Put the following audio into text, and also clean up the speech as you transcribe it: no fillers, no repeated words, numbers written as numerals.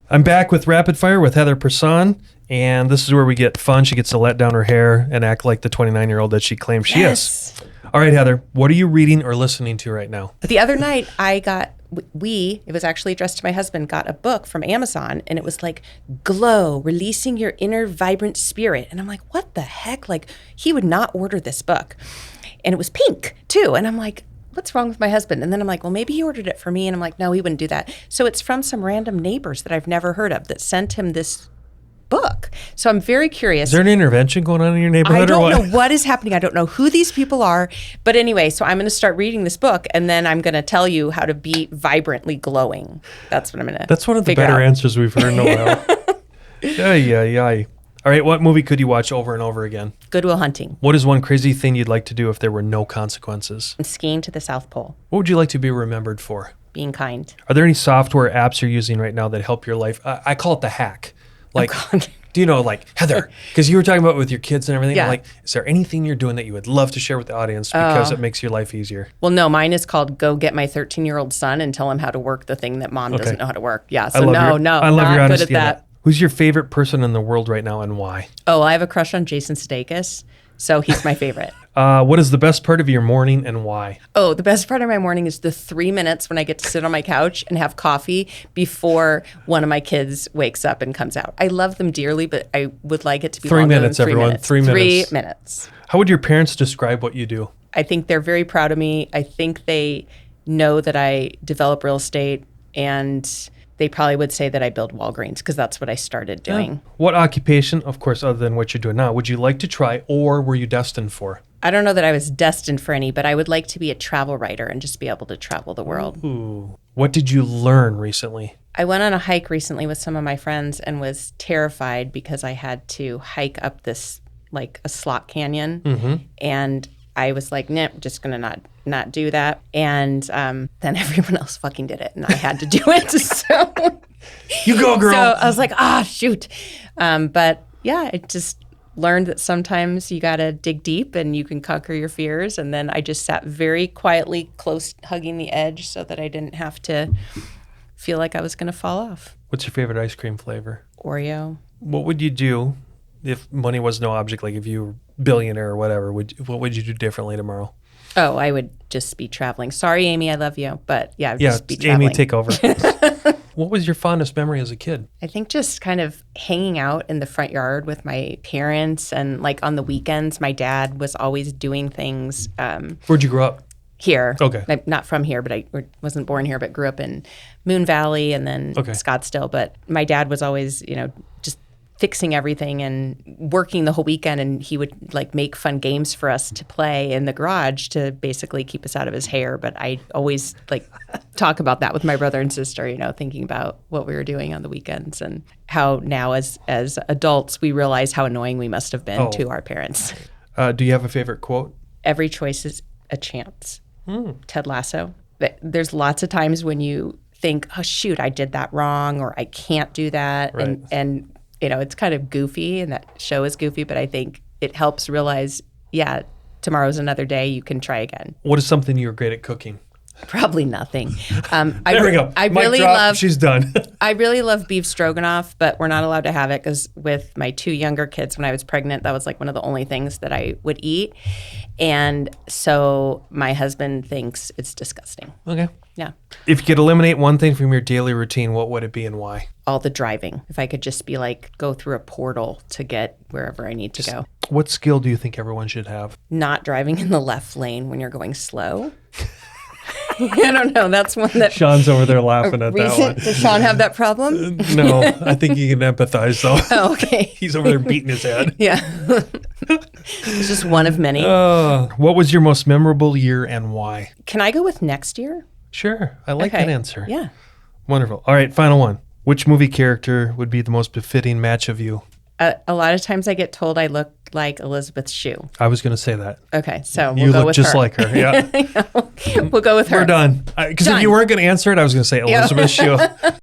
I'm back with Rapid Fire with Heather Personne, and this is where we get fun. She gets to let down her hair and act like the 29-year-old that she claims she is. All right, Heather, what are you reading or listening to right now? The other night, it was actually addressed to my husband, got a book from Amazon, and it was like, Glow, Releasing Your Inner Vibrant Spirit. And I'm like, what the heck? Like, he would not order this book. And it was pink, too. And I'm like, what's wrong with my husband? And then I'm like, well, maybe he ordered it for me. And I'm like, no, he wouldn't do that. So it's from some random neighbors that I've never heard of that sent him this book. So I'm very curious. Is there an intervention going on in your neighborhood or what? I don't know what is happening. I don't know who these people are. But anyway, so I'm going to start reading this book, and then I'm going to tell you how to be vibrantly glowing. That's what I'm going to That's one of the better answers we've heard in a while. Yeah. All right, what movie could you watch over and over again? Good Will Hunting. What is one crazy thing you'd like to do if there were no consequences? I'm skiing to the South Pole. What would you like to be remembered for? Being kind. Are there any software apps you're using right now that help your life? I call it the hack. Like, do you know, like, Heather, because you were talking about with your kids and everything. Yeah. I'm like, is there anything you're doing that you would love to share with the audience because it makes your life easier? Well, no, mine is called Go Get My 13-Year-Old Son and Tell Him How to Work the Thing that Mom doesn't know how to work. Yeah, so I love your not good honesty at that. Who's your favorite person in the world right now and why? Oh, I have a crush on Jason Sudeikis, so he's my favorite. What is the best part of your morning and why? Oh, the best part of my morning is the 3 minutes when I get to sit on my couch and have coffee before one of my kids wakes up and comes out. I love them dearly, but I would like it to be 3 minutes, everyone. 3 minutes. 3 minutes. How would your parents describe what you do? I think they're very proud of me. I think they know that I develop real estate, and they probably would say that I build Walgreens because that's what I started doing. Yeah. What occupation, of course, other than what you're doing now, would you like to try or were you destined for? I don't know that I was destined for any, but I would like to be a travel writer and just be able to travel the world. Ooh. What did you learn recently? I went on a hike recently with some of my friends and was terrified because I had to hike up this, like a slot canyon. Mm-hmm. And I was like, nah, I'm just going to not do that. And then everyone else fucking did it, and I had to do it. So you go, girl. So I was like, shoot. But yeah, I just learned that sometimes you got to dig deep and you can conquer your fears. And then I just sat very quietly close, hugging the edge so that I didn't have to feel like I was going to fall off. What's your favorite ice cream flavor? Oreo. What would you do if money was no object? Like if you were a billionaire or whatever, what would you do differently tomorrow? Oh, I would just be traveling. Sorry, Amy, I love you. But yeah, I would just be traveling. Amy, take over. What was your fondest memory as a kid? I think just kind of hanging out in the front yard with my parents, and like on the weekends, my dad was always doing things. Where'd you grow up? Here. Okay. I'm not from here, but I wasn't born here, but grew up in Moon Valley and then Scottsdale. But my dad was always, just fixing everything and working the whole weekend, and he would like make fun games for us to play in the garage to basically keep us out of his hair. But I always like talk about that with my brother and sister, thinking about what we were doing on the weekends and how now as adults we realize how annoying we must have been to our parents. Do you have a favorite quote? Every choice is a chance. Ted Lasso. There's lots of times when you think, oh shoot, I did that wrong, or I can't do that. Right. And it's kind of goofy, and that show is goofy, but I think it helps realize, tomorrow's another day, you can try again. What is something you're great at cooking? Probably nothing. There we go. She's done. I really love beef stroganoff, but we're not allowed to have it because with my two younger kids, when I was pregnant, that was like one of the only things that I would eat. And so my husband thinks it's disgusting. Okay. Yeah. If you could eliminate one thing from your daily routine, what would it be and why? All the driving. If I could just be like, go through a portal to get wherever I need to go. What skill do you think everyone should have? Not driving in the left lane when you're going slow. I don't know. That's one that... Sean's over there laughing at that one. Does Sean have that problem? No, I think he can empathize though. Oh, okay. He's over there beating his head. Yeah. It's just one of many. What was your most memorable year and why? Can I go with next year? Sure. I like that answer. Yeah. Wonderful. All right, final one. Which movie character would be the most befitting match of you? A lot of times I get told I look like Elizabeth Shue. I was going to say that. Okay, so we'll go with her. You look just like her, yeah. We'll go with her. We're done. Because if you weren't going to answer it, I was going to say Elizabeth Shue.